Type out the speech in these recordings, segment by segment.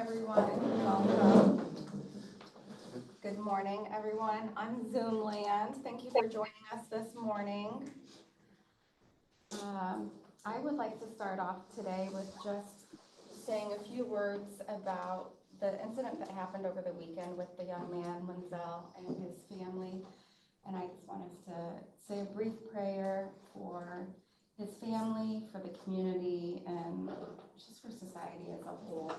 everyone. Welcome. Good morning, everyone. On Zoom land. Thank you for joining us this morning. I would like to start off today with just saying a few words about the incident that happened over the weekend with the young man, Wenzel, and his family. And I just want us to say a brief prayer for his family, for the community, and just for society as a whole.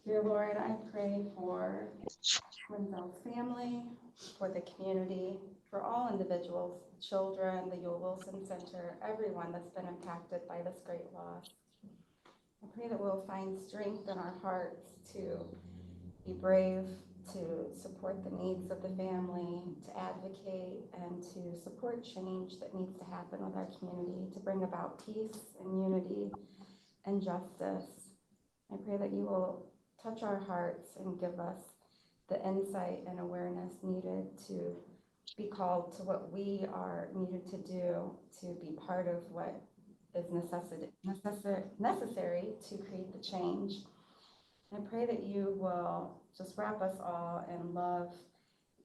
Dear Lord, I pray for Wenzel's family, for the community, for all individuals, children, the Yule Wilson Center, everyone that's been impacted by this great loss. I pray that we'll find strength in our hearts to be brave, to support the needs of the family, to advocate, and to support change that needs to happen with our community, to bring about peace and unity and justice. I pray that you will touch our hearts and give us the insight and awareness needed to be called to what we are needed to do to be part of what is necessary to create the change. I pray that you will just wrap us all in love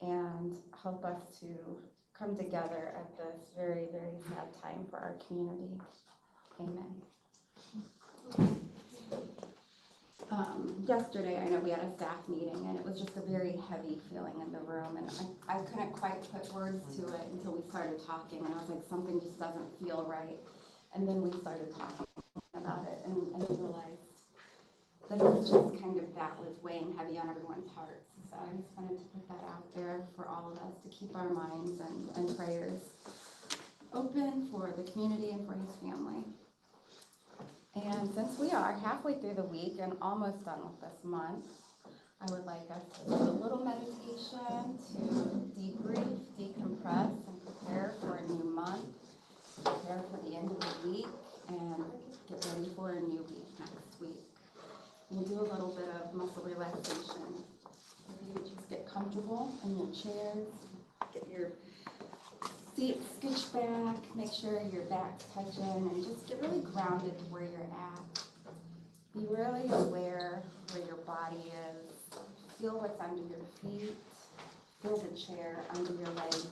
and help us to come together at this very, very sad time for our community. Amen. Yesterday, I know we had a staff meeting, and it was just a very heavy feeling in the room, and I couldn't quite put words to it until we started talking, and I was like, something just doesn't feel right. And then we started talking about it, and I realized that it was just kind of that was weighing heavy on everyone's hearts. So I just wanted to put that out there for all of us to keep our minds and prayers open for the community and for his family. And since we are halfway through the week and almost done with this month, I would like us to do a little meditation to debrief, decompress, and prepare for a new month, prepare for the end of the week, and get ready for a new week next week. We'll do a little bit of muscle relaxation. If you would just get comfortable in your chairs, get your feet scooch back, make sure your back's touching, and just get really grounded to where you're at. Be really aware where your body is. Feel what's under your feet. Feel the chair under your legs.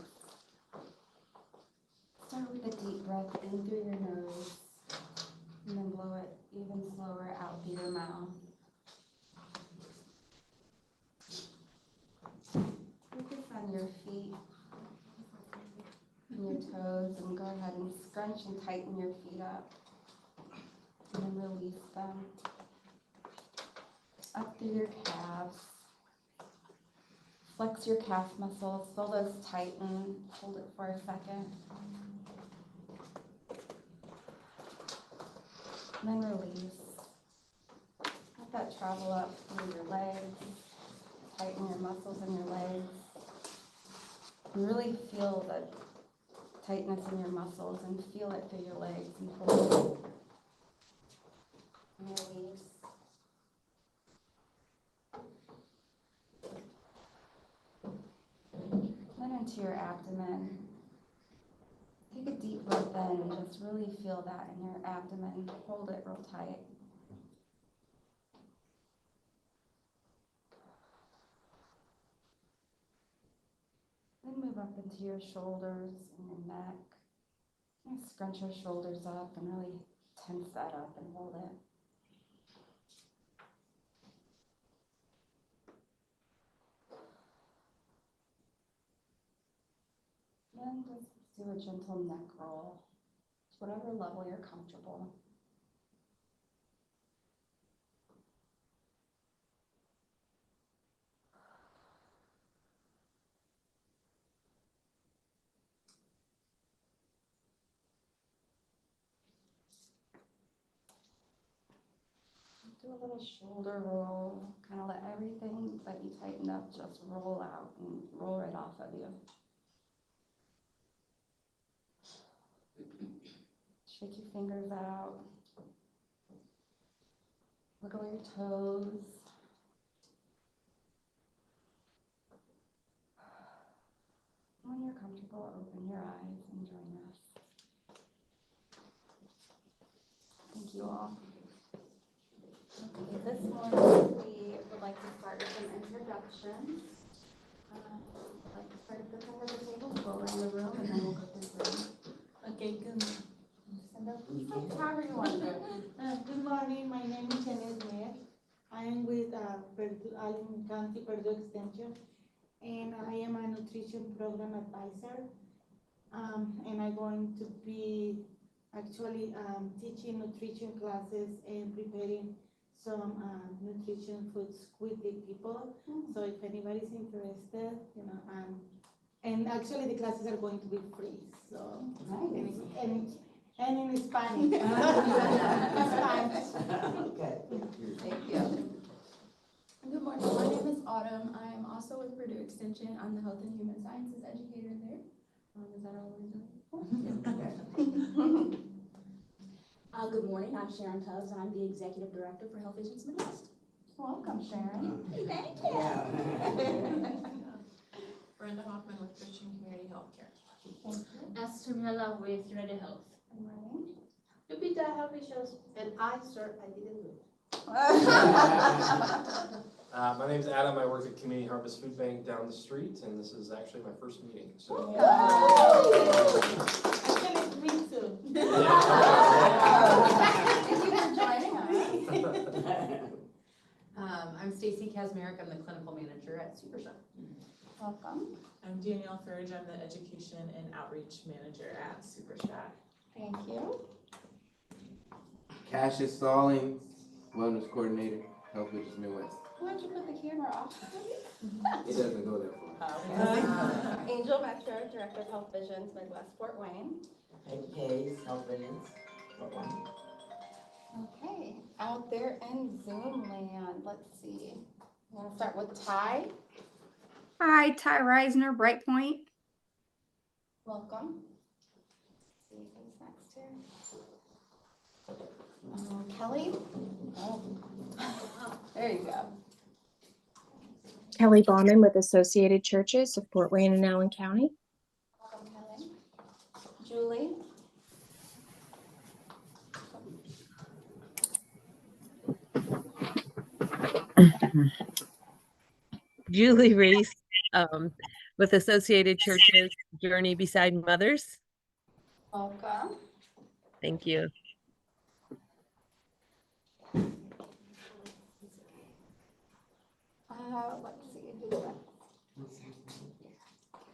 Start with a deep breath in through your nose, and then blow it even slower out through your mouth. Focus on your feet and your toes, and go ahead and scrunch and tighten your feet up, and then release them up through your calves. Flex your calf muscles, feel those tighten, hold it for a second, and then release. Let that travel up through your legs, tighten your muscles in your legs, and really feel the tightness in your muscles, and feel it through your legs, and hold it, and release. Then into your abdomen. Take a deep breath in and just really feel that in your abdomen. Hold it real tight. Then move up into your shoulders and your neck. And scrunch your shoulders up and really tense that up and hold it. Then just do a gentle neck roll to whatever level you're comfortable. Do a little shoulder roll, kind of let everything that you tightened up just roll out and roll right off of you. Shake your fingers out. Wiggle your toes. When you're comfortable, open your eyes and join us. Thank you all. This morning, we would like to start with some introductions. I'd like to start at the center of the table, go around the room, and then we'll go through the room. Okay, good. However you want to do it. Good morning, my name is Janet Mayer. I am with Allen County Purdue Extension, and I am a nutrition program advisor. And I'm going to be actually teaching nutrition classes and preparing some nutrition foods with the people. So if anybody's interested, you know, and actually the classes are going to be free. So Nice. and in Spanish. Spanish. Okay. Thank you. Good morning, my name is Autumn. I am also with Purdue Extension. I'm the Health and Human Sciences educator there. Is that all we're doing? Good morning, I'm Sharon Tubbs. I'm the Executive Director for Health Visions Midwest. Welcome, Sharon. Hey, thank you. Brenda Hoffman with Christian Community Healthcare. Esther Miller with United Health. Good morning. Lupita Helvicios, and I didn't move. My name's Adam. I work at Community Harvest Food Bank down the street, and this is actually my first meeting. So, Actually, me too. Thank you for joining us. I'm Staci Kaczmarek. I'm the clinical manager at Super Shot. Welcome. I'm Danielle Furge. I'm the Education and Outreach Manager at Super Shot. Thank you. Cassius Stallings, Wellness Coordinator, Health Visions Midwest. Why don't you put the camera off? It doesn't go that far. Angel Vector, Director of Health Visions, Midwest Fort Wayne. Peggy Hayes, Health Visions. Okay, out there in Zoom land, let's see. I'm gonna start with Ty. Hi, Ty Reisner, Brightpoint. Welcome. Let's see who's next here. Kelly. Oh. There you go. Kelly Bauman with Associated Churches of Fort Wayne and Allen County. Welcome, Kelly. Julie. Julie Reese with Associated Churches Journey Beside Mothers. Welcome. Thank you. Let's see who's next.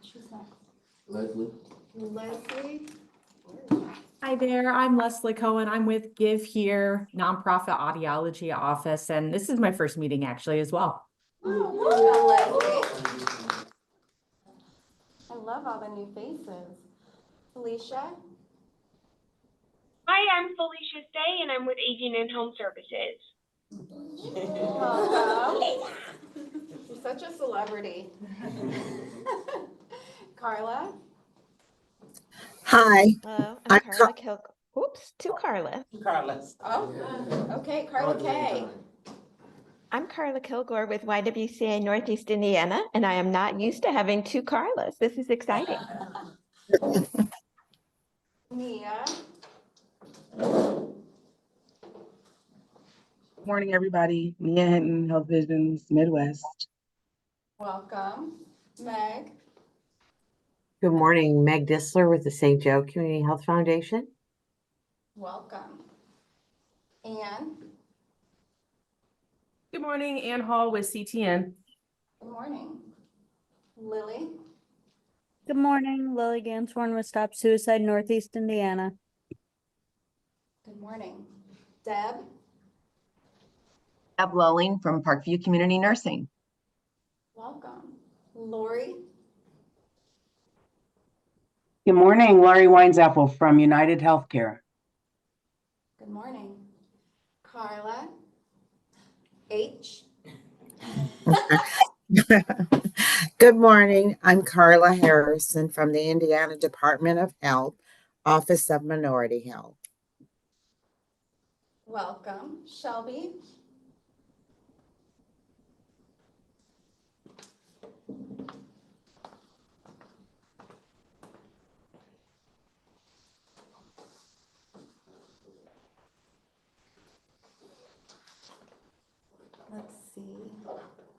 She's next. Leslie. Leslie. Hi there, I'm Leslie Cohen. I'm with Give Here Nonprofit Audiology Office, and this is my first meeting actually as well. Welcome, Leslie. I love all the new faces. Felicia. Hi, I'm Felicia Stay, and I'm with Aging and Home Services. Welcome. You're such a celebrity. Carla. Hi. Hello, I'm Carla Kilgore. Oops, two Carla. Carlos. Oh, okay, Carla K. I'm Carla Kilgore with YWCA Northeast Indiana, and I am not used to having two Carlas. This is exciting. Mia. Good morning, everybody. Mia Hinton, Health Visions Midwest. Welcome. Meg. Good morning, Meg Disler with the St. Joe Community Health Foundation. Welcome. Anne. Good morning, Ann Hall with CTN. Good morning. Lily. Good morning, Lily Gansworn with Stop Suicide Northeast Indiana. Good morning. Deb. Deb Lowling from Parkview Community Nursing. Welcome. Lori. Good morning, Laurie Winesapple from United Healthcare. Good morning. Carla. H. Good morning. I'm Carla Harrison from the Indiana Department of Health, Office of Minority Health. Welcome. Shelby.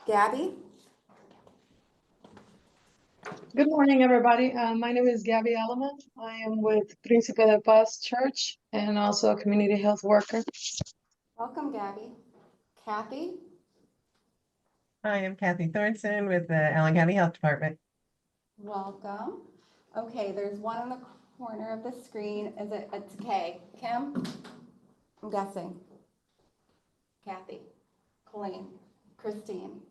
Gabby? Good morning, everybody. My name is Gabby Alaman. I am with Príncipe de Paz Church and also a community health worker. Welcome, Gabby. Kathy? Hi, I'm Kathy Thornton with the Allen County Health Department. Welcome. Okay, there's one in the corner of the screen. It's Kay. Kim? I'm guessing. Kathy? Colleen? Christine?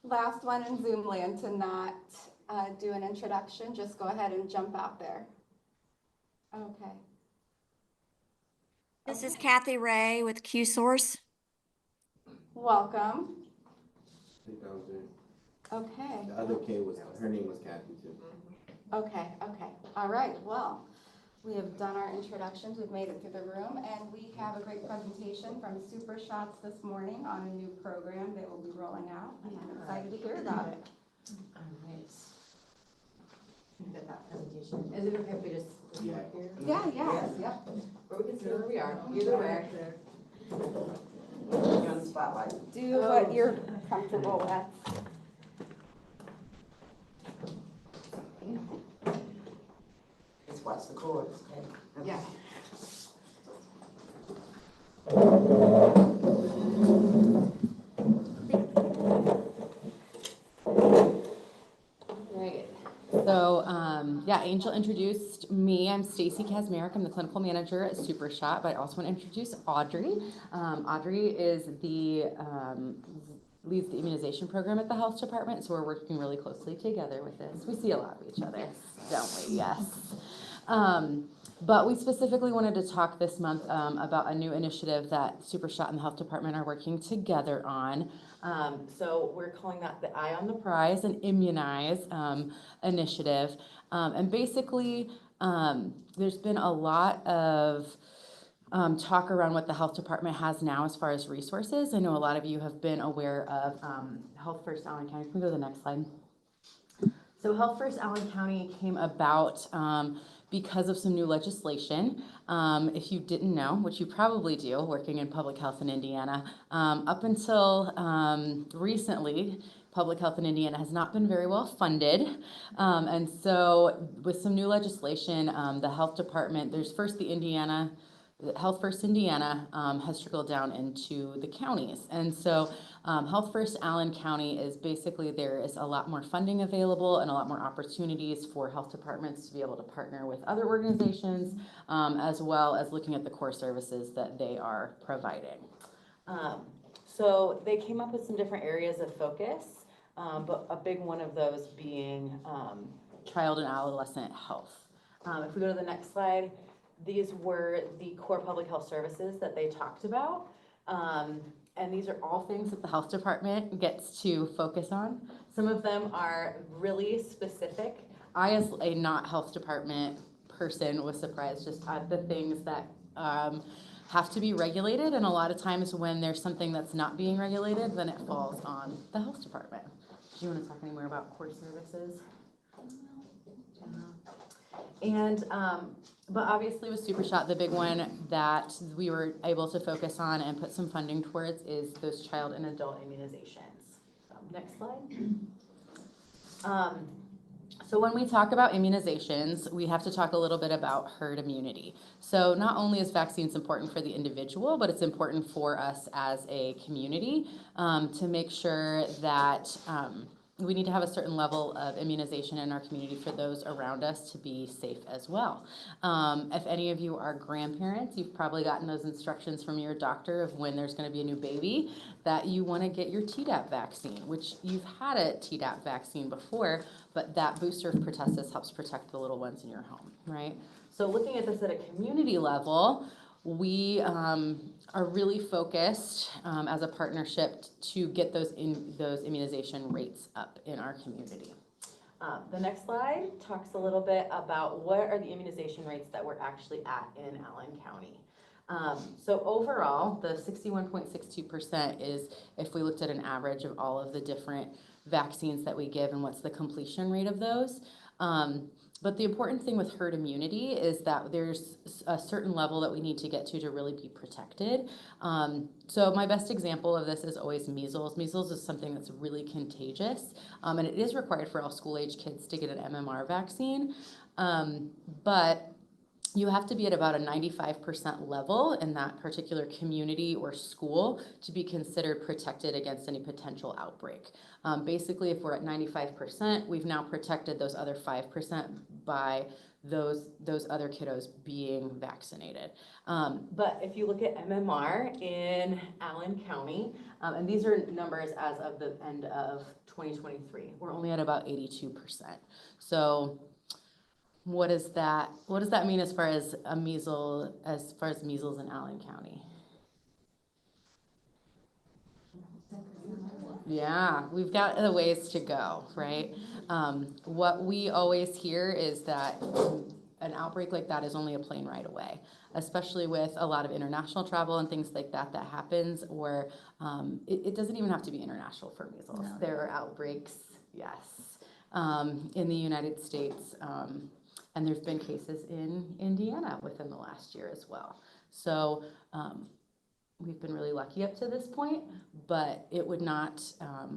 Last one in Zoom land to not do an introduction. Just go ahead and jump out there. Okay. This is Kathy Ray with Q Source. Welcome. I think that was it. Okay. The other K was, her name was Kathy too. Okay. All right. Well, we have done our introductions. We've made it through the room, and we have a great presentation from Super Shots this morning on a new program that will be rolling out, and I'm excited to hear about it. All right. Get that presentation. Is it okay if we just work here? Yeah. Or we can see where we are. Either way. You're on the spotlight. Do what you're comfortable with. Just watch the chords, okay? Yeah. Right. So, Angel introduced me. I'm Staci Kaczmarek. I'm the clinical manager at Super Shot, but I also want to introduce Audrey. Audrey is leads the immunization program at the health department, so we're working really closely together with this. We see a lot of each other, don't we? Yes. But we specifically wanted to talk this month about a new initiative that Super Shot and the health department are working together on. So we're calling that the Eye on the Prize and Immunize initiative. And basically, there's been a lot of talk around what the health department has now as far as resources. I know a lot of you have been aware of Health First Allen County. Can we go to the next slide? So Health First Allen County came about because of some new legislation. If you didn't know, which you probably do, working in public health in Indiana, up until recently, public health in Indiana has not been very well funded. And so with some new legislation, the health department, there's first the Health First Indiana has trickled down into the counties. And so Health First Allen County is basically, there is a lot more funding available and a lot more opportunities for health departments to be able to partner with other organizations, as well as looking at the core services that they are providing. So they came up with some different areas of focus, but a big one of those being child and adolescent health. If we go to the next slide, these were the core public health services that they talked about. And these are all things that the health department gets to focus on. Some of them are really specific. I, as a not health department person, was surprised just at the things that have to be regulated. And a lot of times when there's something that's not being regulated, then it falls on the health department. Do you want to talk any more about core services? And but obviously with Super Shot, the big one that we were able to focus on and put some funding towards is those child and adult immunizations. Next slide. So when we talk about immunizations, we have to talk a little bit about herd immunity. So not only is vaccines important for the individual, but it's important for us as a community to make sure that we need to have a certain level of immunization in our community for those around us to be safe as well. If any of you are grandparents, you've probably gotten those instructions from your doctor of when there's going to be a new baby that you want to get your Tdap vaccine, which you've had a Tdap vaccine before, but that booster of pertussis helps protect the little ones in your home, right? So looking at this at a community level, we are really focused as a partnership to get those immunization rates up in our community. The next slide talks a little bit about what are the immunization rates that we're actually at in Allen County. So overall, the 61.62% is if we looked at an average of all of the different vaccines that we give and what's the completion rate of those. But the important thing with herd immunity is that there's a certain level that we need to get to really be protected. So my best example of this is always measles. Measles is something that's really contagious, and it is required for all school-age kids to get an MMR vaccine. But you have to be at about a 95% level in that particular community or school to be considered protected against any potential outbreak. Basically, if we're at 95%, we've now protected those other 5% by those other kiddos being vaccinated. But if you look at MMR in Allen County, and these are numbers as of the end of 2023, we're only at about 82%. So what does that mean as far as measles in Allen County? Yeah, we've got a ways to go, right? What we always hear is that an outbreak like that is only a plane ride away, especially with a lot of international travel and things like that happens, or it doesn't even have to be international for measles. No. There are outbreaks, yes, in the United States, and there's been cases in Indiana within the last year as well. So we've been really lucky up to this point, but it would not,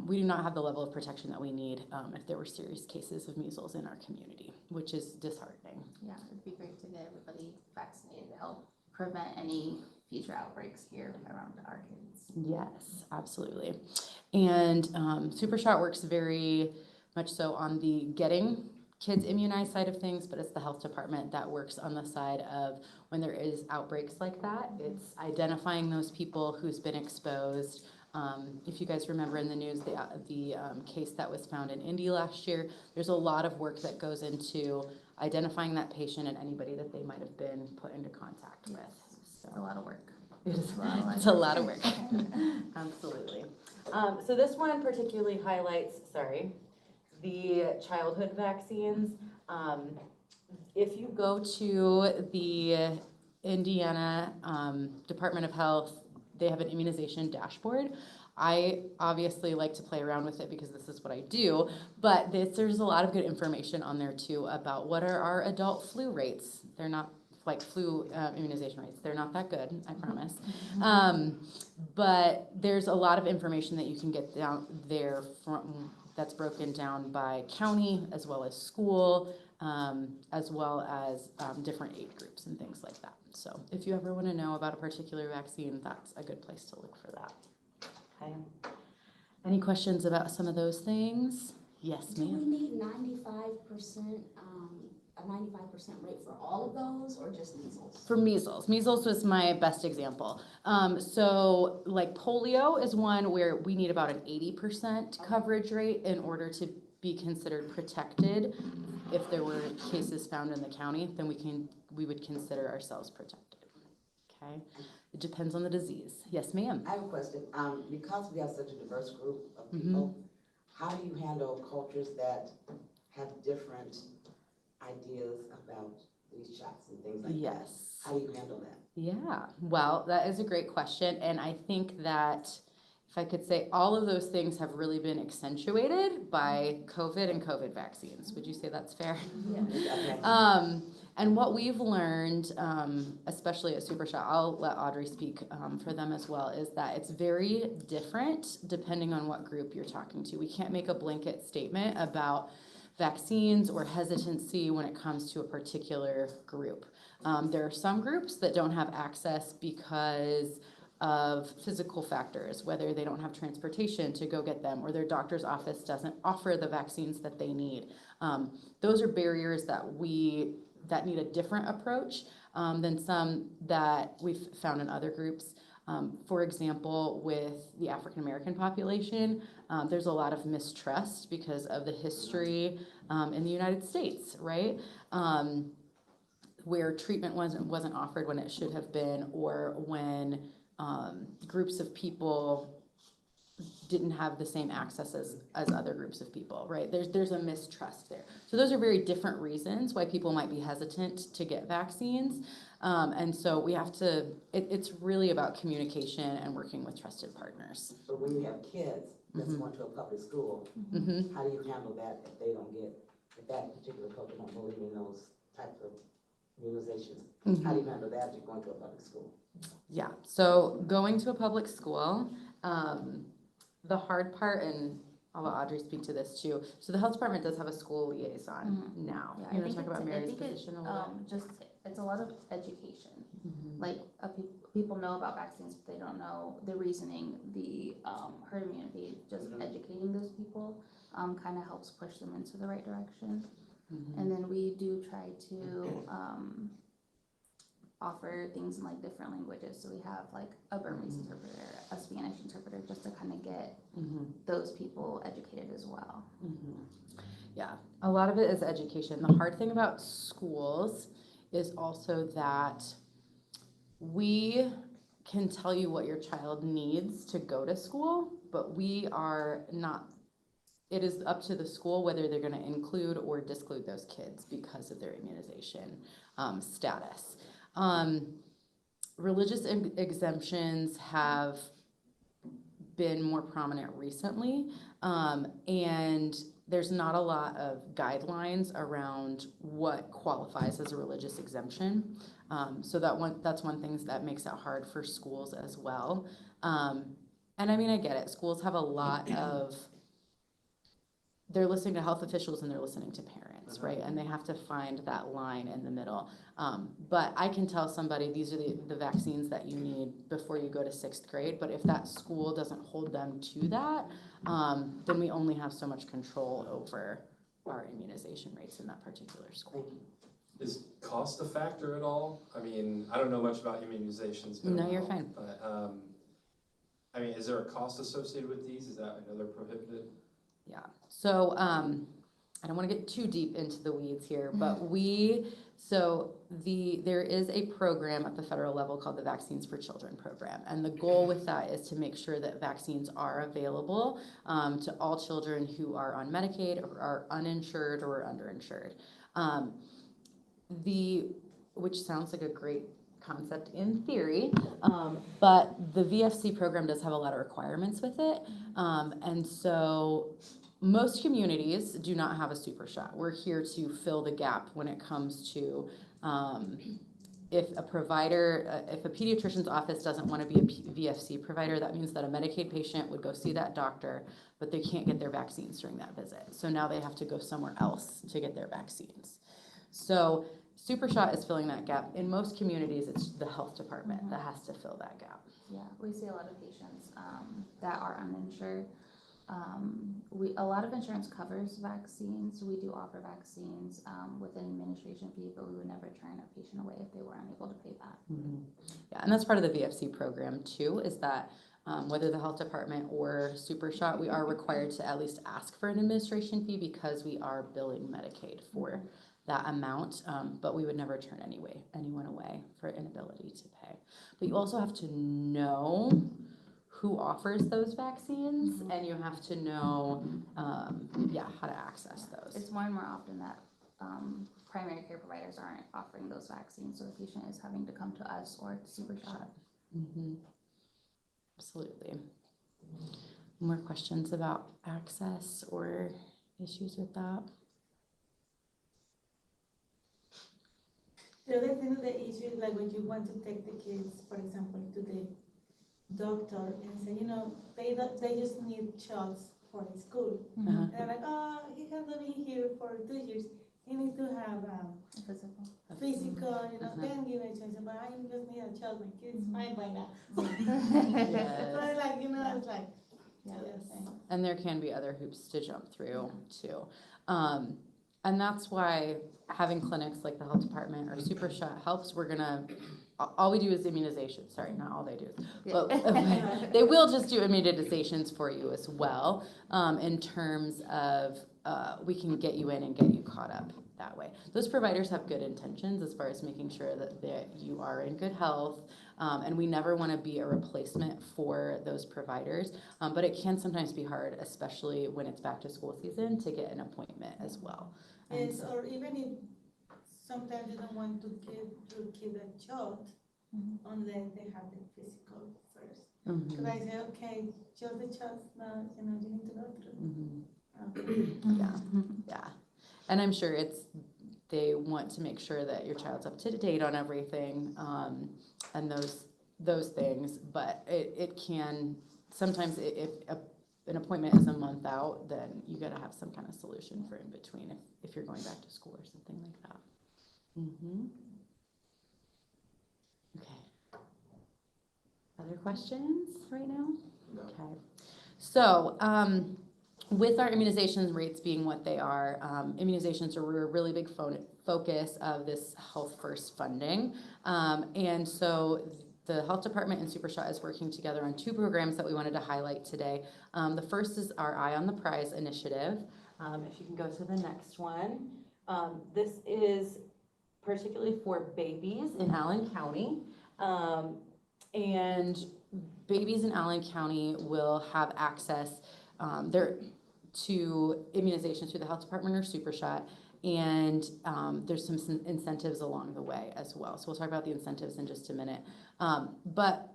we do not have the level of protection that we need if there were serious cases of measles in our community, which is disheartening. Yeah, it'd be great to get everybody vaccinated to help prevent any future outbreaks here around our kids. Yes, absolutely. And Super Shot works very much so on the getting kids immunized side of things, but it's the health department that works on the side of when there is outbreaks like that. It's identifying those people who's been exposed. If you guys remember in the news, the case that was found in Indy last year, there's a lot of work that goes into identifying that patient and anybody that they might have been put into contact with. So a lot of work. It's a lot of work. Absolutely. So this one particularly highlights, the childhood vaccines. If you go to the Indiana Department of Health, they have an immunization dashboard. I obviously like to play around with it because this is what I do, but there's a lot of good information on there too about what are our adult flu rates. They're not like flu immunization rates. They're not that good, I promise. But there's a lot of information that you can get down there from that's broken down by county as well as school, as well as different age groups and things like that. So if you ever want to know about a particular vaccine, that's a good place to look for that. Okay. Any questions about some of those things? Yes, ma'am. Do we need 95%, a 95% rate for all of those, or just measles? For measles. Measles was my best example. So like polio is one where we need about an 80% coverage rate in order to be considered protected. If there were cases found in the county, then we would consider ourselves protected. Okay. It depends on the disease. Yes, ma'am. I have a question. Because we have such a diverse group of people, how do you handle cultures that have different ideas about these shots and things like that? Yes. How do you handle that? Yeah, well, that is a great question. And I think that if I could say all of those things have really been accentuated by COVID and COVID vaccines. Would you say that's fair? Yeah. And what we've learned, especially at Super Shot, I'll let Audrey speak for them as well, is that it's very different depending on what group you're talking to. We can't make a blanket statement about vaccines or hesitancy when it comes to a particular group. There are some groups that don't have access because of physical factors, whether they don't have transportation to go get them or their doctor's office doesn't offer the vaccines that they need. Those are barriers that need a different approach than some that we've found in other groups. For example, with the African American population, there's a lot of mistrust because of the history in the United States, right? Where treatment wasn't offered when it should have been, or when groups of people didn't have the same access as other groups of people, right? There's a mistrust there. So those are very different reasons why people might be hesitant to get vaccines. And so we have to, it's really about communication and working with trusted partners. So when you have kids that's going to a public school, how do you handle that if they don't get if that particular culture don't believe in those types of immunizations? Mhm. How do you handle that if you're going to a public school? Yeah, so going to a public school, the hard part, and I'll let Audrey speak to this too. So the health department does have a school liaison now. Yeah, You I want to think talk about I Mary's think position a little bit? just, it's a lot of education. Mhm. Like, people know about vaccines, but they don't know the reasoning, the, herd immunity, just educating those people, kind of helps push them into the right direction. Mhm. And then we do try to, offer things in like different languages. So we have like a Burmese interpreter, a Spanish interpreter, just to kind of get those people educated as well. Yeah, a lot of it is education. The hard thing about schools is also that we can tell you what your child needs to go to school, but we are not, it is up to the school whether they're gonna include or disclude those kids because of their immunization status. Religious exemptions have been more prominent recently, and there's not a lot of guidelines around what qualifies as a religious exemption. So that's one thing that makes it hard for schools as well. And I mean, I get it. Schools have a lot of, they're listening to health officials and they're listening to parents, right? And they have to find that line in the middle. But I can tell somebody, these are the vaccines that you need before you go to 6th grade. But if that school doesn't hold them to that, then we only have so much control over our immunization rates in that particular school. Is cost a factor at all? I mean, I don't know much about immunizations. No, you're fine. But, I mean, is there a cost associated with these? Is that another prohibited? Yeah, so I don't want to get too deep into the weeds here, but there is a program at the federal level called the Vaccines for Children program. And the goal with that is to make sure that vaccines are available to all children who are on Medicaid or are uninsured or underinsured. Which sounds like a great concept in theory, but the VFC program does have a lot of requirements with it. And so most communities do not have a super shot. We're here to fill the gap when it comes to if a provider, if a pediatrician's office doesn't want to be a VFC provider, that means that a Medicaid patient would go see that doctor, but they can't get their vaccines during that visit. So now they have to go somewhere else to get their vaccines. So Super Shot is filling that gap. In most communities, it's the health department that has to fill that gap. Yeah, we see a lot of patients that are uninsured. A lot of insurance covers vaccines. We do offer vaccines with an administration fee, but we would never turn a patient away if they were unable to pay that. Yeah, and that's part of the VFC program too, is that whether the health department or Super Shot, we are required to at least ask for an administration fee because we are billing Medicaid for that amount, but we would never turn anyone away for inability to pay. But you also have to know who offers those vaccines, and you have to know, how to access those. It's more and more often that primary care providers aren't offering those vaccines, so the patient is having to come to us or to Super Shot. Absolutely. More questions about access or issues with that? The other thing, the issue is like when you want to take the kids, for example, to the doctor and say, they just need shots for the school. And they're like, oh, he hasn't been here for 2 years. He needs to have physical, then give a chance. But I just need a shot. My kid's fine by now. So it's like, yes. And there can be other hoops to jump through too. And that's why having clinics like the health department or Super Shot helps. All we do is immunization. Sorry, not all they do. But they will just do immunizations for you as well, in terms of we can get you in and get you caught up that way. Those providers have good intentions as far as making sure that you are in good health, and we never want to be a replacement for those providers, but it can sometimes be hard, especially when it's back to school season, to get an appointment as well. Yes, or even if sometimes you don't want to give a shot unless they have the physical first. Because I say, okay, just the shots now, you need to go through. Yeah. And I'm sure they want to make sure that your child's up to date on everything, and those things, but it can, sometimes if an appointment is a month out, then you gotta have some kind of solution for in between if you're going back to school or something like that. Okay. Other questions right now? No. Okay. So, with our immunization rates being what they are, immunizations are a really big focus of this Health First funding. And so the health department and Super Shot is working together on 2 programs that we wanted to highlight today. The first is our Eye on the Prize initiative. If you can go to the next one. This is particularly for babies in Allen County. And babies in Allen County will have access to immunization through the health department or Super Shot. And there's some incentives along the way as well. So we'll talk about the incentives in just a minute. But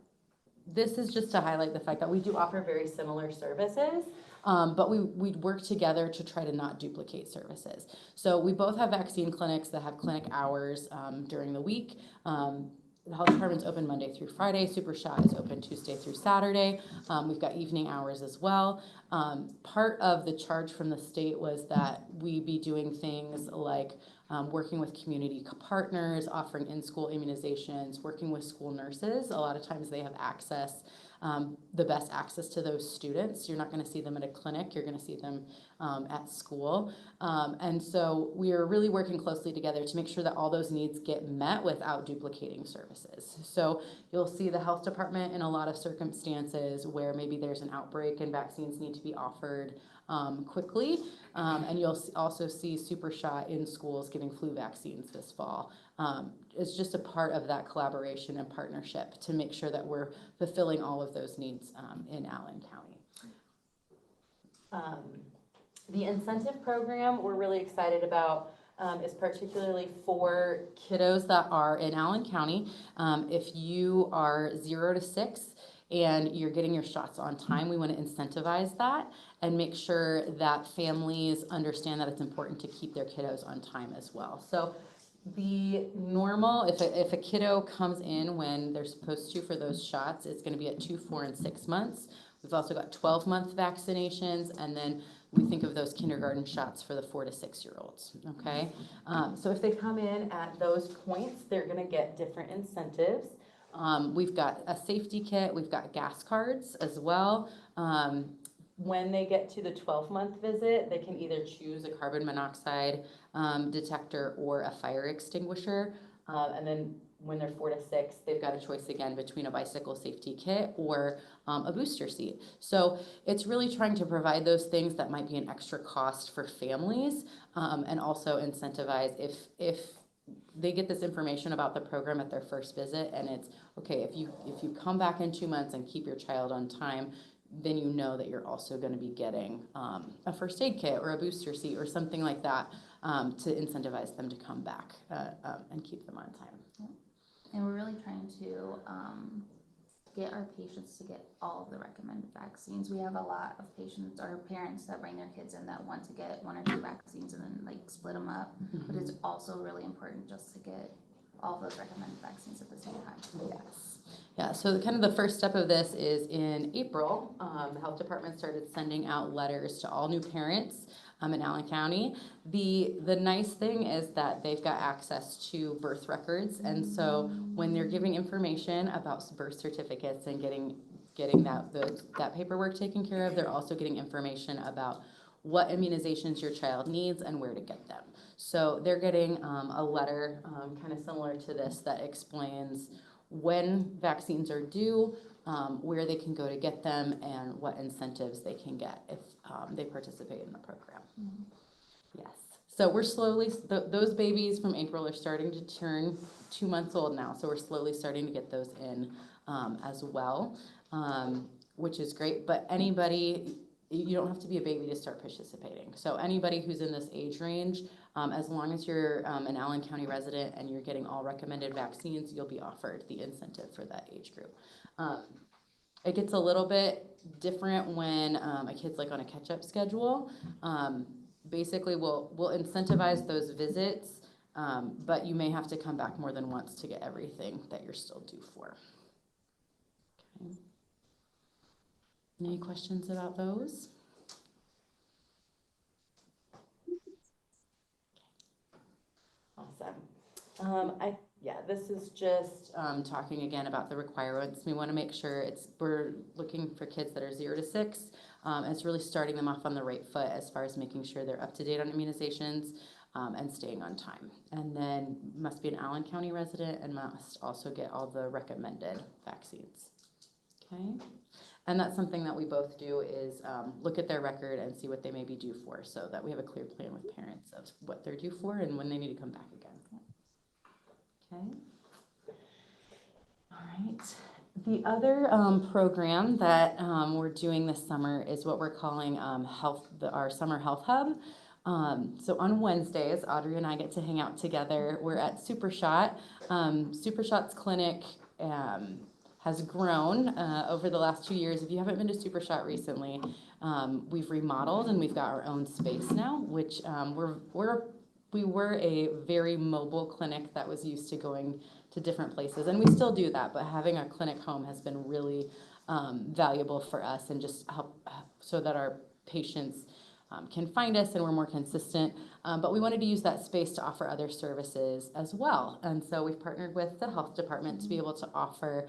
this is just to highlight the fact that we do offer very similar services, but we work together to try to not duplicate services. So we both have vaccine clinics that have clinic hours during the week. The health department's open Monday through Friday. Super Shot is open Tuesday through Saturday. We've got evening hours as well. Part of the charge from the state was that we be doing things like working with community partners, offering in-school immunizations, working with school nurses. A lot of times they have access, the best access to those students. You're not going to see them at a clinic. You're going to see them at school. And so we are really working closely together to make sure that all those needs get met without duplicating services. So you'll see the health department in a lot of circumstances where maybe there's an outbreak and vaccines need to be offered quickly. And you'll also see Super Shot in schools giving flu vaccines this fall. It's just a part of that collaboration and partnership to make sure that we're fulfilling all of those needs in Allen County. The incentive program we're really excited about is particularly for kiddos that are in Allen County. If you are 0 to 6 and you're getting your shots on time, we want to incentivize that and make sure that families understand that it's important to keep their kiddos on time as well. So the normal, if a kiddo comes in when they're supposed to for those shots, it's going to be at 2, 4, and 6 months. We've also got 12-month vaccinations, and then we think of those kindergarten shots for the 4 to 6-year-olds, okay? So if they come in at those points, they're gonna get different incentives. We've got a safety kit, we've got gas cards as well. When they get to the 12-month visit, they can either choose a carbon monoxide detector or a fire extinguisher. And then when they're 4 to 6, they've got a choice again between a bicycle safety kit or a booster seat. So it's really trying to provide those things that might be an extra cost for families, and also incentivize if they get this information about the program at their first visit, and it's okay, if you come back in 2 months and keep your child on time, then you know that you're also going to be getting a first aid kit or a booster seat or something like that to incentivize them to come back and keep them on time. And we're really trying to get our patients to get all of the recommended vaccines. We have a lot of patients or parents that bring their kids in that want to get 1 or 2 vaccines and then like split them up. But it's also really important just to get all of those recommended vaccines at the same time. Yes. Yeah, so kind of the first step of this is in April, the health department started sending out letters to all new parents in Allen County. The nice thing is that they've got access to birth records, and so when they're giving information about birth certificates and getting that paperwork taken care of, they're also getting information about what immunizations your child needs and where to get them. So they're getting a letter kind of similar to this that explains when vaccines are due, where they can go to get them, and what incentives they can get if they participate in the program. Yes. So we're slowly, those babies from April are starting to turn 2 months old now, so we're slowly starting to get those in as well, which is great. But anybody, you don't have to be a baby to start participating. So anybody who's in this age range, as long as you're an Allen County resident and you're getting all recommended vaccines, you'll be offered the incentive for that age group. It gets a little bit different when a kid's like on a catch-up schedule. basically we'll incentivize those visits, but you may have to come back more than once to get everything that you're still due for. Okay. Any questions about those? Awesome. This is just talking again about the requirements. We want to make sure we're looking for kids that are 0 to 6. It's really starting them off on the right foot as far as making sure they're up to date on immunizations and staying on time. And then must be an Allen County resident and must also get all the recommended vaccines. Okay. And that's something that we both do is look at their record and see what they may be due for so that we have a clear plan with parents of what they're due for and when they need to come back again. Okay. All right. The other program that we're doing this summer is what we're calling our summer health hub. So on Wednesdays, Audrey and I get to hang out together. We're at Super Shot. Super Shot's clinic has grown over the last 2 years. If you haven't been to Super Shot recently, we've remodeled and we've got our own space now, which we were a very mobile clinic that was used to going to different places, and we still do that, but having a clinic home has been really valuable for us and just help so that our patients can find us and we're more consistent. But we wanted to use that space to offer other services as well. And so we've partnered with the health department to be able to offer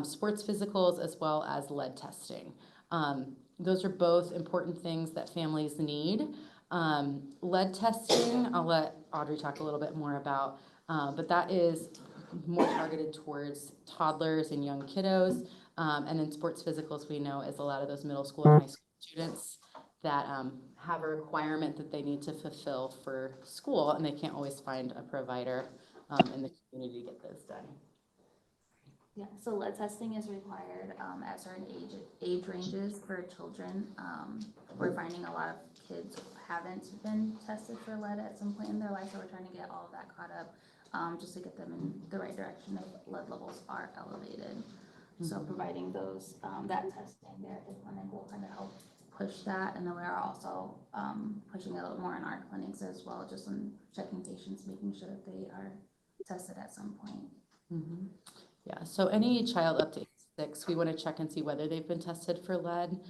sports physicals as well as lead testing. Those are both important things that families need. Lead testing, I'll let Audrey talk a little bit more about, but that is more targeted towards toddlers and young kiddos. And then sports physicals, we know, is a lot of those middle school and high school students that have a requirement that they need to fulfill for school, and they can't always find a provider in the community to get those done. Yeah, so lead testing is required at certain age ranges for children. We're finding a lot of kids haven't been tested for lead at some point in their life, so we're trying to get all of that caught up just to get them in the right direction if lead levels are elevated. So providing those that testing there at the clinic will kind of help push that, and then we are also pushing a little more in our clinics as well, just on checking patients, making sure that they are tested at some point. Mm-hmm. Yeah, so any child up to age 6, we want to check and see whether they've been tested for lead.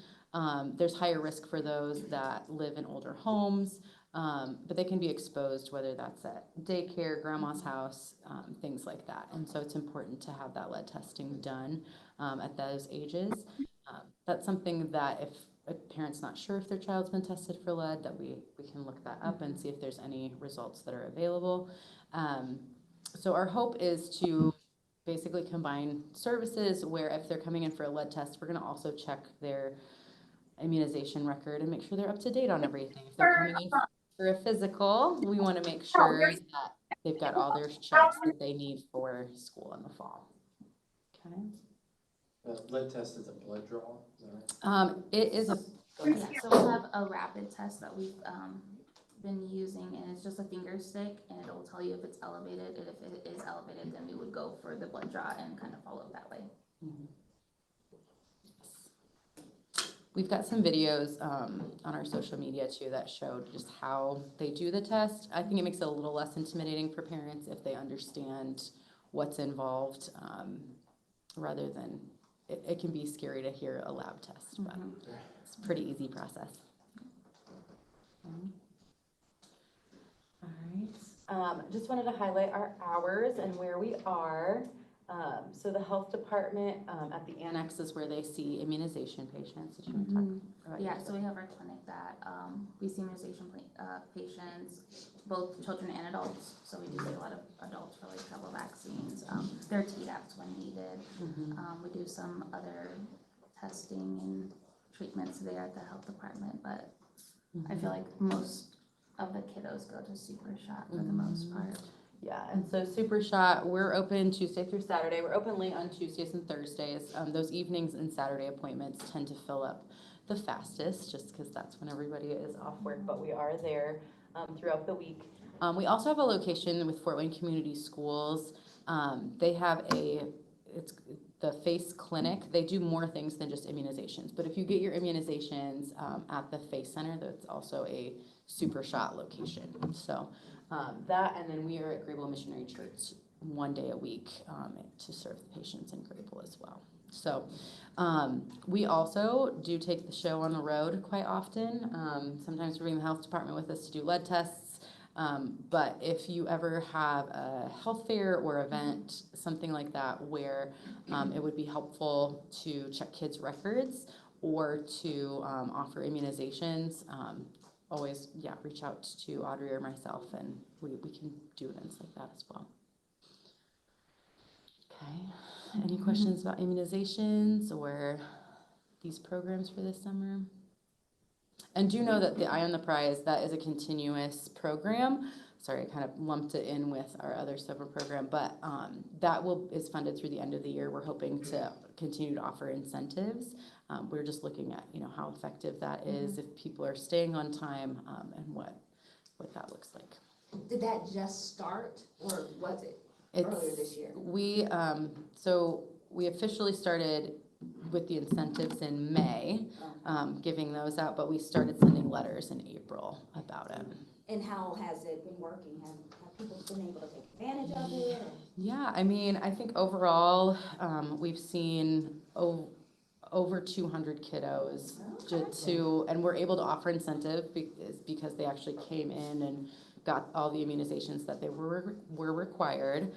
There's higher risk for those that live in older homes, but they can be exposed, whether that's at daycare, grandma's house, things like that. And so it's important to have that lead testing done at those ages. That's something that if a parent's not sure if their child's been tested for lead, that we can look that up and see if there's any results that are available. So our hope is to basically combine services where if they're coming in for a lead test, we're going to also check their immunization record and make sure they're up to date on everything. If they're coming in for a physical, we want to make sure that they've got all their shots that they need for school in the fall. Okay. Lead test is a blood draw, is that right? It is a Yeah, so we have a rapid test that we've been using, and it's just a finger stick, and it'll tell you if it's elevated, and if it is elevated, then we would go for the blood draw and kind of follow that way. Mm-hmm. We've got some videos on our social media too that showed just how they do the test. I think it makes it a little less intimidating for parents if they understand what's involved, rather than it can be scary to hear a lab test, but it's a pretty easy process. All right. Just wanted to highlight our hours and where we are. So the health department at the annex is where they see immunization patients. Did you want to talk about Yeah, so we have our clinic that we see immunization patients, both children and adults. So we do see a lot of adults for like couple vaccines. There are TDAPs when needed. We do some other testing and treatments there at the health department, but I feel like most of the kiddos go to Super Shot for the most part. Yeah, and so Super Shot, we're open Tuesday through Saturday. We're open late on Tuesdays and Thursdays. Those evenings and Saturday appointments tend to fill up the fastest just because that's when everybody is off work, but we are there throughout the week. We also have a location with Fort Wayne Community Schools. They have it's the FACE clinic. They do more things than just immunizations, but if you get your immunizations at the FACE Center, that's also a Super Shot location. So that, and then we are at Grable Missionary Church 1 day a week to serve the patients in Grable as well. So we also do take the show on the road quite often. Sometimes we bring the health department with us to do lead tests. But if you ever have a health fair or event, something like that, where it would be helpful to check kids' records or to offer immunizations, always, reach out to Audrey or myself, and we can do events like that as well. Okay, any questions about immunizations or these programs for this summer? And do know that the Eye on the Prize, that is a continuous program. Sorry, I kind of lumped it in with our other summer program, but that is funded through the end of the year. We're hoping to continue to offer incentives. We're just looking at, how effective that is, if people are staying on time, and what that looks like. Did that just start, or was it earlier this year? We officially started with the incentives in May, giving those out, but we started sending letters in April about it. And how has it been working? Have people been able to take advantage of it? Yeah, I mean, I think overall, we've seen over 200 kiddos and we're able to offer incentive because they actually came in and got all the immunizations that they were required.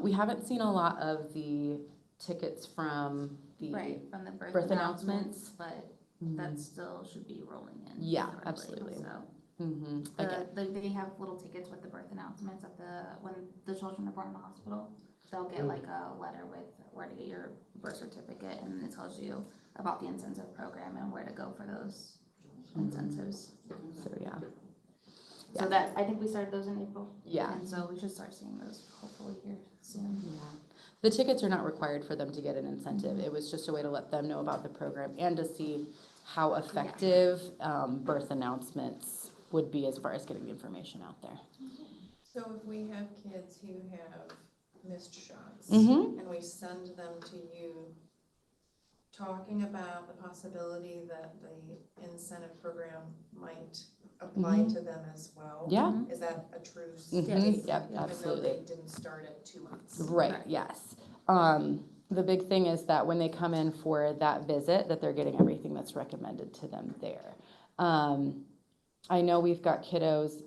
We haven't seen a lot of the tickets from the birth announcements, but that still should be rolling in. Yeah, shortly, absolutely. So. They have little tickets with the birth announcements when the children are born in the hospital. They'll get like a letter with where to get your birth certificate, and it tells you about the incentive program and where to go for those incentives. So So that, I think we started those in April. Yeah. And so we should start seeing those hopefully here soon. Yeah. The tickets are not required for them to get an incentive. It was just a way to let them know about the program and to see how effective birth announcements would be as far as getting the information out there. So if we have kids who have missed shots Mm-hmm. and we send them to you, talking about the possibility that the incentive program might apply Mm-hmm. to them as well. Yeah. Is that a true Mm-hmm. statement? Yep, absolutely. Even though they didn't start at 2 months. Right, yes. The big thing is that when they come in for that visit, that they're getting everything that's recommended to them there. I know we've got kiddos,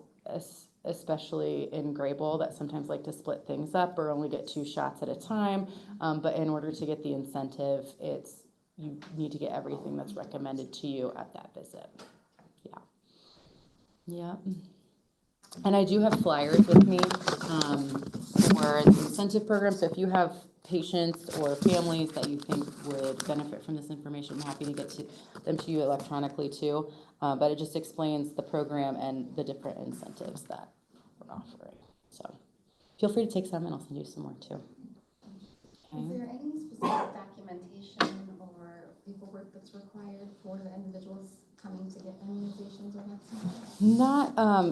especially in Grable, that sometimes like to split things up or only get 2 shots at a time. But in order to get the incentive, you need to get everything that's recommended to you at that visit. Yeah. And I do have flyers with me for the incentive program. So if you have patients or families that you think would benefit from this information, I'm happy to get them to you electronically too. But it just explains the program and the different incentives that we're offering. So feel free to take some and I'll send you some more too. Okay. Is there any specific documentation or paperwork that's required for the individuals coming to get immunizations or vaccines?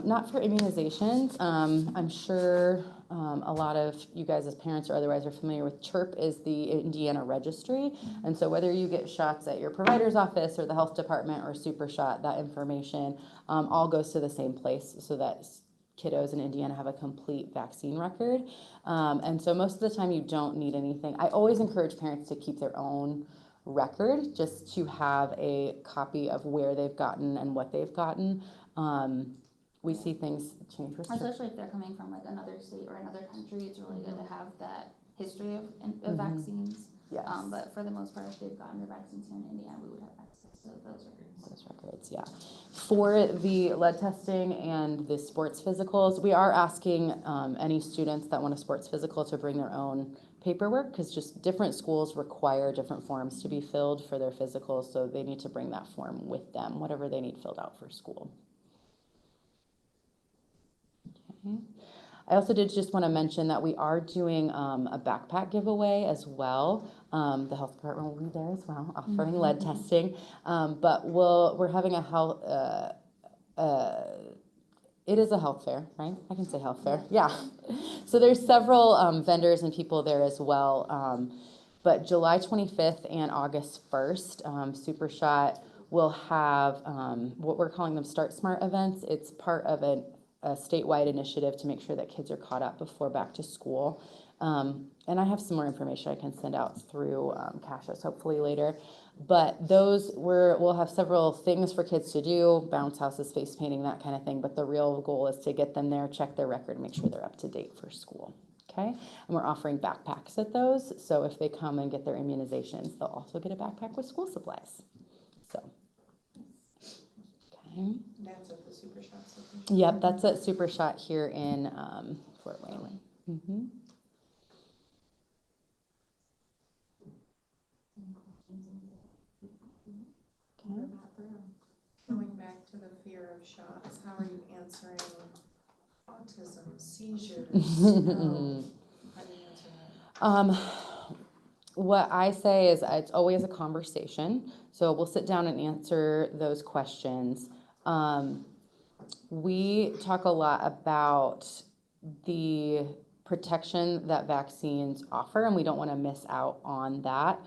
Not for immunizations. I'm sure a lot of you guys as parents or otherwise are familiar with CHIRP is the Indiana registry. And so whether you get shots at your provider's office or the health department or Super Shot, that information all goes to the same place so that kiddos in Indiana have a complete vaccine record. And so most of the time you don't need anything. I always encourage parents to keep their own record just to have a copy of where they've gotten and what they've gotten. We see things change. Especially if they're coming from like another state or another country, it's really good to have that history of vaccines. Yes. But for the most part, if they've gotten their vaccines here in Indiana, we would have access to those records. Those records, yeah. For the lead testing and the sports physicals, we are asking any students that want a sports physical to bring their own paperwork, because just different schools require different forms to be filled for their physicals, so they need to bring that form with them, whatever they need filled out for school. Okay. I also did just want to mention that we are doing a backpack giveaway as well. The health department will be there as well, offering lead testing. But we're having a health, it is a health fair, right? I can say health fair, yeah. So there's several vendors and people there as well. But July 25th and August 1st, Super Shot we'll have what we're calling them Start Smart events. It's part of a statewide initiative to make sure that kids are caught up before back to school. And I have some more information I can send out through Cassius hopefully later. But those, we'll have several things for kids to do, bounce houses, face painting, that kind of thing. But the real goal is to get them there, check their record, make sure they're up to date for school. Okay, and we're offering backpacks at those. So if they come and get their immunizations, they'll also get a backpack with school supplies. So, okay. That's at the Super Shot location. Yep, that's at Super Shot here in Fort Wayne. Mm-hmm. Going back to the fear of shots, how are you answering autism, seizures? How do you answer that? What I say is it's always a conversation. So we'll sit down and answer those questions. We talk a lot about the protection that vaccines offer, and we don't want to miss out on that.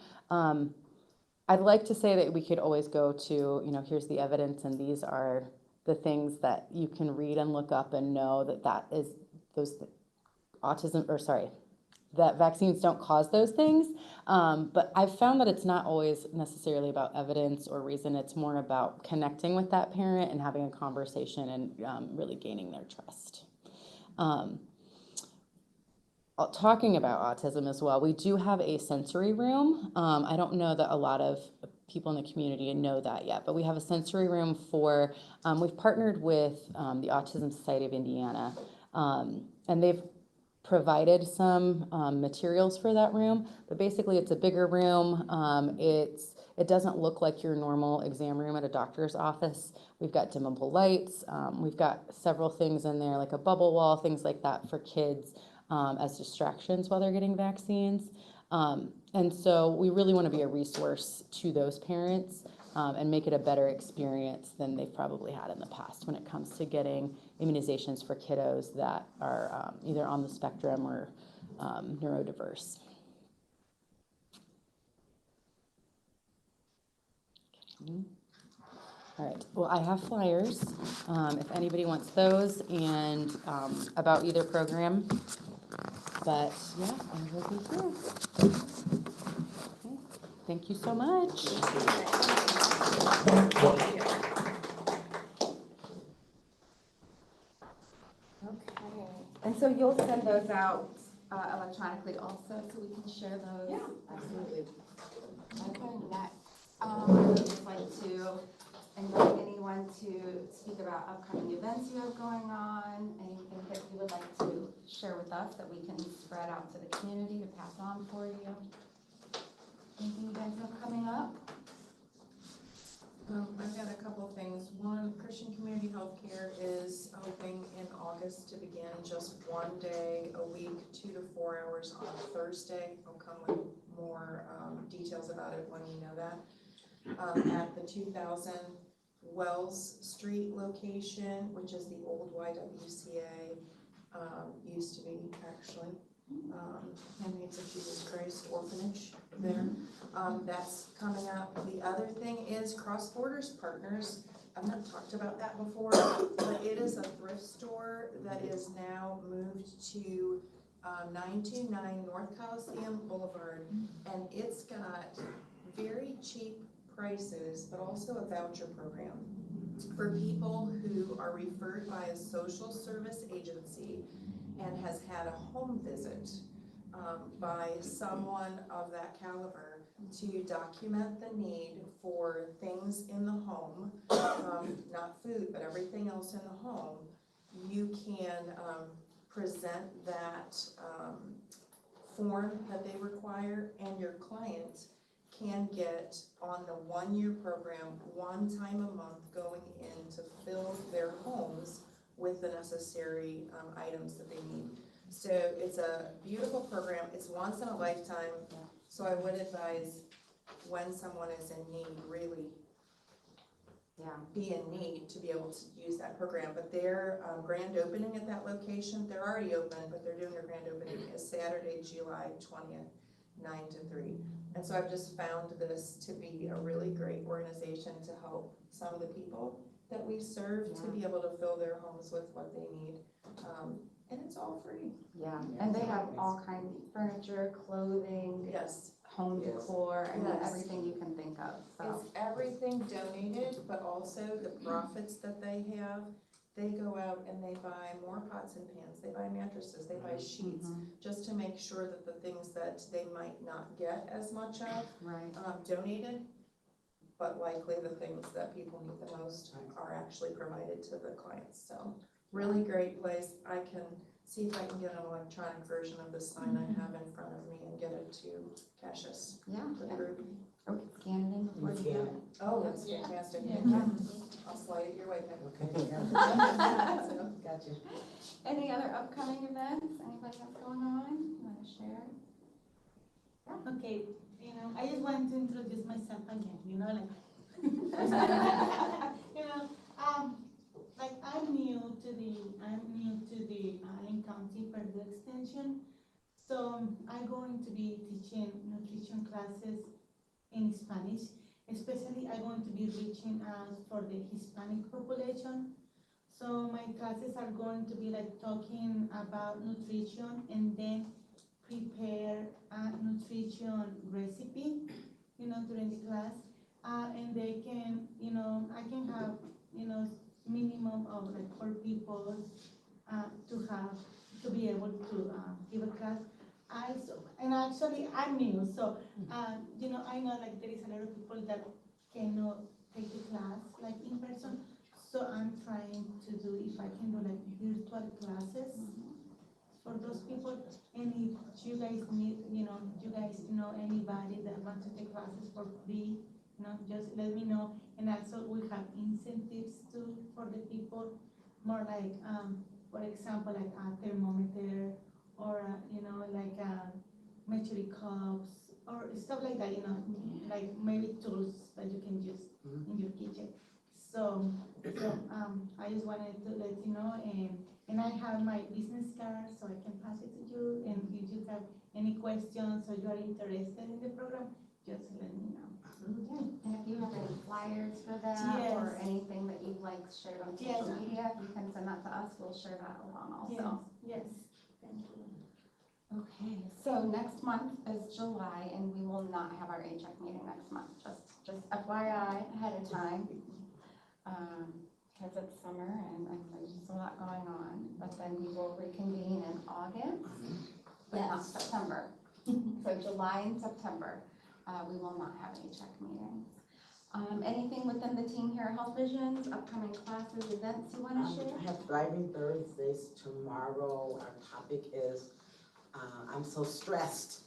I'd like to say that we could always go to, here's the evidence and these are the things that you can read and look up and know that is those that vaccines don't cause those things. But I've found that it's not always necessarily about evidence or reason. It's more about connecting with that parent and having a conversation and really gaining their trust. Talking about autism as well, we do have a sensory room. I don't know that a lot of people in the community know that yet, but we have a sensory room for, we've partnered with the Autism Society of Indiana, and they've provided some materials for that room, but basically it's a bigger room. It doesn't look like your normal exam room at a doctor's office. We've got dimmable lights. We've got several things in there, like a bubble wall, things like that for kids as distractions while they're getting vaccines. And so we really want to be a resource to those parents and make it a better experience than they've probably had in the past when it comes to getting immunizations for kiddos that are either on the spectrum or neurodiverse. Okay. All right, well, I have flyers if anybody wants those and about either program. But yeah, I will be here. Okay. Thank you so much. Okay, and so you'll send those out electronically also, so we can share those? Yeah, absolutely. Okay, next, I would just like to invite anyone to speak about upcoming events you have going on, anything that you would like to share with us that we can spread out to the community to pass on for you. Anything you guys have coming up? I've got a couple things. One, Christian Community Healthcare is hoping in August to begin just one day a week, 2 to 4 hours on Thursday. I'll come with more details about it when we know that. At the 2000 Wells Street location, which is the old YWCA, used to be actually, Handmaids of Jesus Christ Orphanage there. That's coming up. The other thing is Cross Borders Partners. I've not talked about that before, but it is a thrift store that is now moved to 929 North Coliseum Boulevard, and it's got very cheap prices, but also a voucher program for people who are referred by a social service agency and has had a home visit by someone of that caliber to document the need for things in the home, not food, but everything else in the home. You can present that form that they require, and your client can get on the 1-year program one time a month going in to fill their homes with the necessary items that they need. So it's a beautiful program. It's once in a lifetime. So I would advise when someone is in need, really be in need to be able to use that program. But their grand opening at that location, they're already open, but they're doing their grand opening is Saturday, July 20th. 9 to 3. And so I've just found this to be a really great organization to help some of the people that we serve to be able to fill their homes with what they need. And it's all free. Yeah, and they have all kinds of furniture, clothing. Yes. Home decor, and Yes. everything you can think of, so. It's everything donated, but also the profits that they have, they go out and they buy more pots and pans, they buy mattresses, they buy sheets, just to make sure that the things that they might not get as much of, donated, but likely the things that people need the most are actually provided to the clients, so really great place. I can see if I can get an electronic version of the sign I have in front of me and get it to Cassius. Yeah. For the group. Or scan it in before you do it. Oh, that's fantastic. Yeah. I'll slide it your way, Pam. Okay. Gotcha. Any other upcoming events? Anybody else going on? You want to share? Okay, I just wanted to introduce myself again, like, like I'm new to the Allen County Purdue Extension. So I'm going to be teaching nutrition classes in Spanish. Especially I'm going to be reaching out for the Hispanic population. So my classes are going to be like talking about nutrition and then prepare a nutrition recipe, during the class. And they can, I can have, minimum of like 4 people to be able to give a class. Actually I'm new, so I know like there is a lot of people that cannot take the class like in person. So I'm trying to do, if I can do like virtual classes for those people. And if you guys need, you guys know anybody that wants to take classes for free, just let me know. And also we have incentives too for the people, more like, for example, like a thermometer or, like measuring cups or stuff like that, like maybe tools that you can use in your kitchen. So I just wanted to let you know, and I have my business card, so I can pass it to you. And if you have any questions or you are interested in the program, just let me know. And if you have any flyers for that or anything that you'd like shared on social media, you can send that to us. We'll share that along also. Yes. Thank you. Okay, so next month is July, and we will not have our ACHEC meeting next month. Just FYI ahead of time, because it's summer and there's just a lot going on. But then we will reconvene in August, but not September. So July and September, we will not have ACHEC meetings. Anything within the team here at Health Visions, upcoming classes, events you want to share? I have Thriving Thursdays tomorrow. Our topic is I'm so stressed.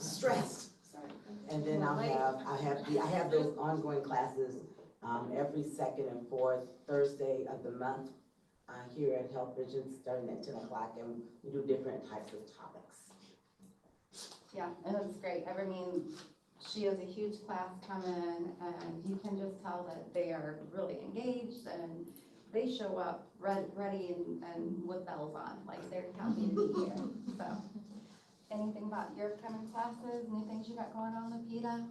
Stressed. And then I have those ongoing classes every second and fourth Thursday of the month here at Health Visions, starting at 10 o'clock, and we do different types of topics. Yeah, and it's great. I mean, she has a huge class coming, and you can just tell that they are really engaged, and they show up ready and with bells on, like they're happy to be here. So, anything about your upcoming classes? Any things you got going on, Lupita?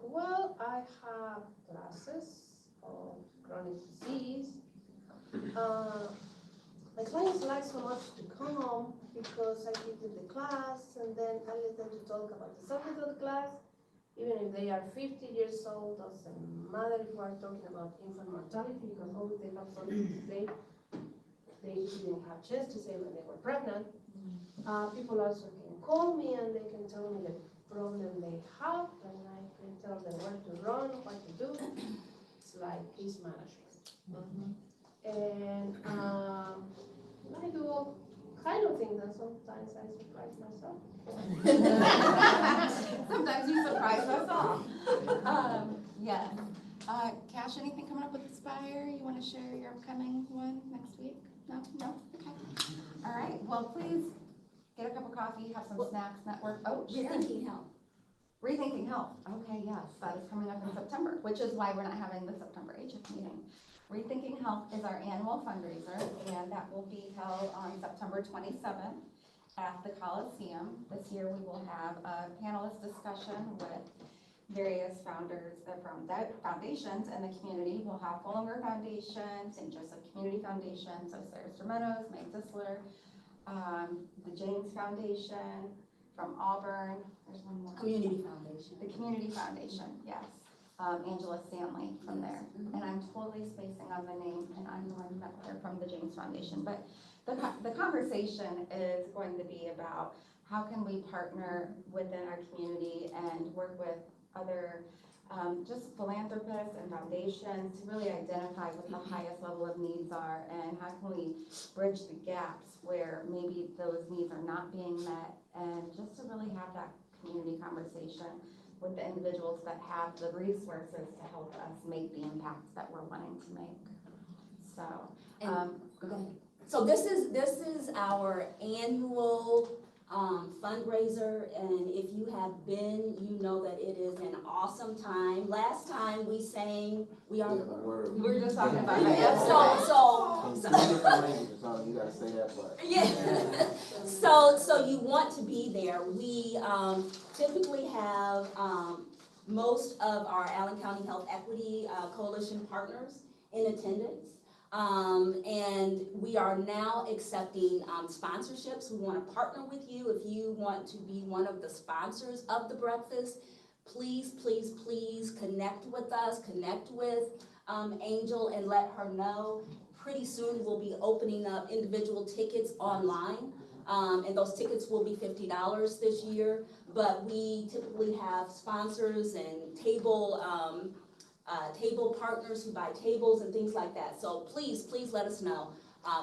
Well, I have classes on chronic disease. My clients like so much to come because I give them the class and then I let them to talk about the subject of the class. Even if they are 50 years old, doesn't matter if we're talking about infant mortality, because always they have something to say. They didn't have a chance to say when they were pregnant. People also can call me and they can tell me the problem they have, and I can tell them where to run, what to do. It's like case management. And I do all kind of things, and sometimes I surprise myself. Sometimes you surprise us all. Yes. Cash, anything coming up with Aspire? You want to share your upcoming one next week? No? Okay. All right. Well, please get a cup of coffee, have some snacks, network. Oh, Rethinking Health. Rethinking Health. Okay, yes. That is coming up in September, which is why we're not having the September ACHEC meeting. Rethinking Health is our annual fundraiser, and that will be held on September 27th. at the Coliseum. This year we will have a panelist discussion with various founders from foundations in the community. We'll have Fullinger Foundation, St. Joseph Community Foundation, so Sarah Meadows, Meg Zisler, the James Foundation from Auburn. There's one more. Community Foundation. The Community Foundation, yes. Angela Stanley from there. And I'm totally spacing on the name, and I'm the one who met with her from the James Foundation. But the conversation is going to be about how can we partner within our community and work with other just philanthropists and foundations to really identify what the highest level of needs are, and how can we bridge the gaps where maybe those needs are not being met, and just to really have that community conversation with the individuals that have the resources to help us make the impact that we're wanting to make. So, go ahead. So this is our annual fundraiser, and if you have been, you know that it is an awesome time. Last time we sang, we were just talking about that. You gotta say that part. Yeah. So you want to be there. We typically have most of our Allen County Health Equity Coalition partners in attendance. And we are now accepting sponsorships. We want to partner with you. If you want to be one of the sponsors of the breakfast, please, please, please connect with us, connect with Angel, and let her know. Pretty soon we'll be opening up individual tickets online, and those tickets will be $50 this year, but we typically have sponsors and table partners who buy tables and things like that. So please, please let us know.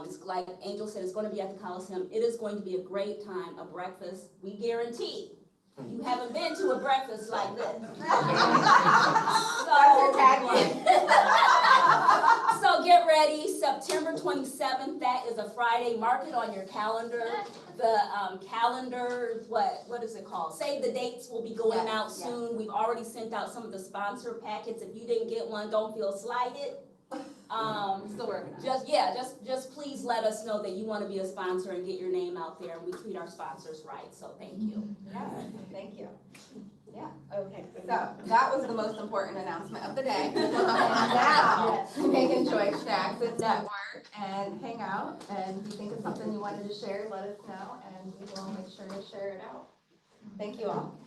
It's like Angel said, it's going to be at the Coliseum. It is going to be a great time, a breakfast. We guarantee you haven't been to a breakfast like this. So get ready, September 27th, that is a Friday. Mark it on your calendar. The calendar, what is it called? Save the dates will be going out soon. We've already sent out some of the sponsor packets. If you didn't get one, don't feel slighted. Still working on it. Just please let us know that you want to be a sponsor and get your name out there, and we treat our sponsors right, so thank you. Yeah, thank you. Yeah, okay, so that was the most important announcement of the day. Now, make and choice snacks and network and hang out, and if you think of something you wanted to share, let us know, and we will make sure to share it out. Thank you all.